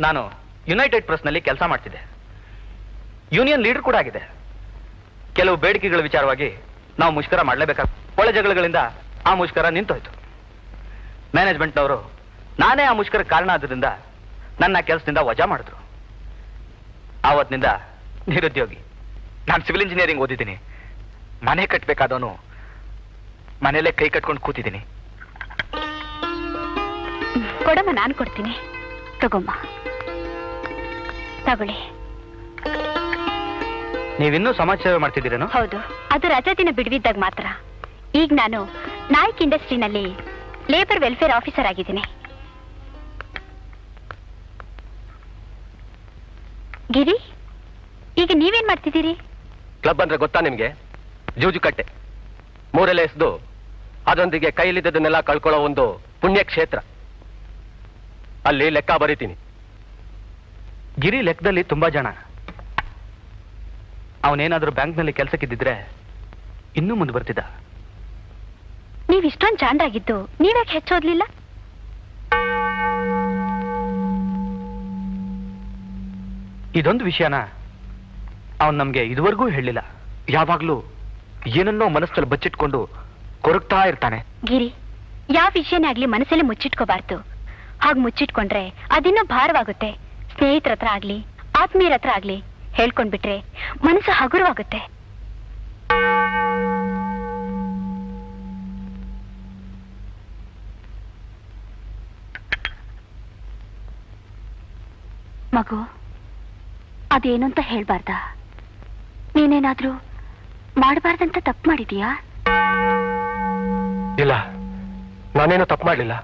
ನಾನು ಯುನೈಟೆಡ್ ಪ್ರೆಸ್ನಲ್ಲಿ ಕೆಲಸ ಮಾಡ್ತಿದ್ದೆ. ಯೂನಿಯನ್ ಲೀಡರ್ ಕೂಡ ಆಗಿದೆ. ಕೆಲವು ಬೇಡಿಕೆಗಳ ವಿಚಾರವಾಗಿ ನಾವು ಮುಷ್ಕರ ಮಾಡಲೇಬೇಕಾದ ಒಳ ಜಗಳಗಳಿಂದ ಆ ಮುಷ್ಕರ ನಿಂತೋಯ್ತು. ಮ್ಯಾನೇಜ್ಮೆಂಟ್ನವರು ನಾನೇ ಆ ಮುಷ್ಕರ ಕಾರಣ ಆದ್ರಿಂದ ನನ್ನ ಕೆಲಸದಿಂದ ವಜಾ ಮಾಡಿದ್ರು. ಆವತ್ತಿನಿಂದ ನಿರುದ್ಯೋಗಿ. ನಾನು ಸಿವಿಲ್ ಇಂಜಿನಿಯರಿಂಗ್ ಓದಿದ್ದೀನಿ. ಮನೆ ಕಟ್ಟಬೇಕಾದವನು ಮನೆಯಲ್ಲೇ ಕೈ ಕಟ್ಕೊಂಡು ಕೂತಿದ್ದೀನಿ. ಕೊಡಮ್ಮ, ನಾನು ಕೊಡ್ತೀನಿ. ತಗೊಮ್ಮ, ತಗೊಳ್ಳಿ. ನೀವಿನ್ನೂ ಸಮಾಜ ಸೇವೆ ಮಾಡ್ತಿದ್ದೀರೇನು? ಹೌದು, ಅದು ರಜಾ ದಿನ ಬಿಡುವಿದ್ದಾಗ ಮಾತ್ರ. ಈಗ ನಾನು ನಾಯ್ಕ್ ಇಂಡಸ್ಟ್ರಿನಲ್ಲಿ ಲೇಬರ್ ವೆಲ್ಫೇರ್ ಆಫೀಸರ್ ಆಗಿದ್ದೀನಿ. ಗಿರಿ, ಈಗ ನೀವೇನ್ ಮಾಡ್ತಿದ್ದೀರಿ? ಕ್ಲಬ್ ಅಂದ್ರೆ ಗೊತ್ತಾ ನಿಮ್ಗೆ? ಜೂಜುಕಟ್ಟೆ, ಮೂರೆಲೆ ಎಸ್ದು ಅದರೊಂದಿಗೆ ಕೈಲಿದ್ದದನ್ನೆಲ್ಲ ಕಳ್ಕೊಳ್ಳೋ ಒಂದು ಪುಣ್ಯ ಕ್ಷೇತ್ರ. ಅಲ್ಲಿ ಲೆಕ್ಕ ಬರೀತೀನಿ. ಗಿರಿ ಲೆಕ್ಕದಲ್ಲಿ ತುಂಬಾ ಜನ. ಅವನೇನಾದ್ರೂ ಬ್ಯಾಂಕ್ನಲ್ಲಿ ಕೆಲಸಕ್ಕಿದ್ದಿದ್ರೆ ಇನ್ನೂ ಮುಂದೆ ಬರ್ತಿದ್ದ. ನೀವ್ ಇಷ್ಟೊಂದು ಚಾಂಡಾಗಿದ್ದು ನೀವ್ಯಾಕೆ ಹೆಚ್ಚೋದ್ಲಿಲ್ಲ? ಇದೊಂದು ವಿಷಯನ ಅವನ್ ನಮ್ಗೆ ಇದುವರೆಗೂ ಹೇಳಿಲ್ಲ. ಯಾವಾಗ್ಲೂ ಏನನ್ನೋ ಮನಸ್ಸಲ್ಲಿ ಬಚ್ಚಿಟ್ಕೊಂಡು ಕೊರಗ್ತಾ ಇರ್ತಾನೆ. ಗಿರಿ, ಯಾವ ವಿಷಯನೇ ಆಗ್ಲಿ ಮನಸ್ಸಲ್ಲಿ ಮುಚ್ಚಿಟ್ಕೋಬಾರ್ದು. ಹಾಗೆ ಮುಚ್ಚಿಟ್ಕೊಂಡ್ರೆ ಅದಿನ್ನೂ ಭಾರವಾಗುತ್ತೆ. ಸ್ನೇಹಿತರ ಹತ್ರ ಆಗ್ಲಿ ಆತ್ಮೀಯರ ಹತ್ರ ಆಗ್ಲಿ ಹೇಳ್ಕೊಂಡ್ಬಿಟ್ರೆ ಮನಸ್ಸು ಹಗುರವಾಗುತ್ತೆ. ಮಗು, ಅದೇನು ಅಂತ ಹೇಳ್ಬಾರ್ದ? ನೀನೇನಾದ್ರೂ ಮಾಡಬಾರ್ದಂತ ತಪ್ಪು ಮಾಡಿದೀಯಾ? ಇಲ್ಲ, ನಾನೇನು ತಪ್ಪು ಮಾಡಲಿಲ್ಲ.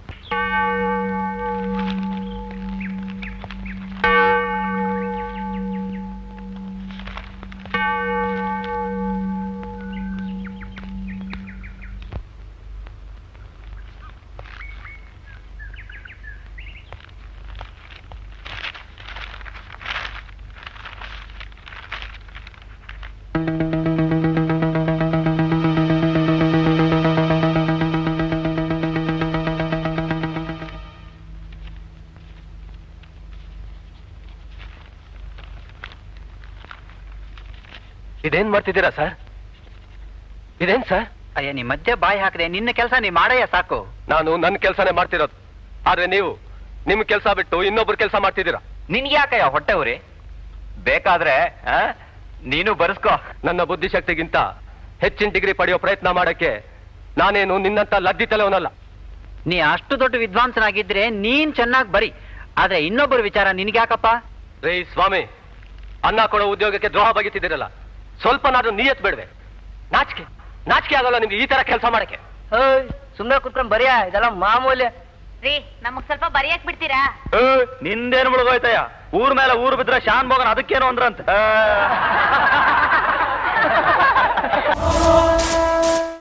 ಇದೇನ್ ಮಾಡ್ತಿದ್ದೀರಾ ಸರ್? ಇದೇನ್ ಸರ್? ಅಯ್ಯ, ನೀ ಮಧ್ಯೆ ಬಾಯಿ ಹಾಕದೆ ನಿನ್ನ ಕೆಲಸ ನೀ ಮಾಡಯ್ಯ ಸಾಕು. ನಾನು ನನ್ನ ಕೆಲಸನೇ ಮಾಡ್ತಿರೋದು. ಆದ್ರೆ ನೀವು ನಿಮ್ ಕೆಲಸ ಬಿಟ್ಟು ಇನ್ನೊಬ್ರು ಕೆಲಸ ಮಾಡ್ತಿದ್ದೀರಾ. ನಿನ್ಗೆ ಯಾಕಯ್ಯ ಹೊಟ್ಟೆ ಉರಿ? ಬೇಕಾದ್ರೆ ನೀನು ಬರ್ಸ್ಕೋ. ನನ್ನ ಬುದ್ಧಿಶಕ್ತಿಗಿಂತ ಹೆಚ್ಚಿನ ಡಿಗ್ರಿ ಪಡೆಯೋ ಪ್ರಯತ್ನ ಮಾಡಕ್ಕೆ ನಾನೇನು ನಿನ್ನಂತ ಲದ್ದಿ ತಲೆವನಲ್ಲ. ನೀ ಅಷ್ಟು ದೊಡ್ಡ ವಿದ್ವಾಂಸನಾಗಿದ್ರೆ ನೀನ್ ಚೆನ್ನಾಗಿ ಬರಿ. ಆದ್ರೆ ಇನ್ನೊಬ್ಬರ ವಿಚಾರ ನಿನ್ಗೆ ಯಾಕಪ್ಪ? ರೇ ಸ್ವಾಮಿ, ಅನ್ನ ಕೊಡೋ ಉದ್ಯೋಗಕ್ಕೆ ದ್ರೋಹ ಬಗೆತಿದ್ದೀರಲ್ಲ, ಸ್ವಲ್ಪನಾದ್ರೂ ನಿಯತ್ ಬಿಡ್ವೆ. ನಾಚಿಕೆ ಆಗಲ್ಲ ನಿಮ್ಗೆ ಈ ತರ ಕೆಲಸ ಮಾಡಕ್ಕೆ? ಸುಮ್ಮನೆ ಕುತ್ಕೊಂಡ್ ಬರಿಯಾ, ಇದೆಲ್ಲ ಮಾಮೂಲಿ. ರೀ, ನಮಗ್ ಸ್ವಲ್ಪ ಬರೆಯಕ್ ಬಿಡ್ತೀರಾ? ನಿಂದೇನು ಮುಳುಗೋಯ್ತಯ್ಯ? ಊರ್ ಮೇಲೆ ಊರು ಬಿದ್ರೆ ಶಾನ್ ಭೋಗನ್ ಅದಕ್ಕೇನು ಅಂದ್ರಂತ.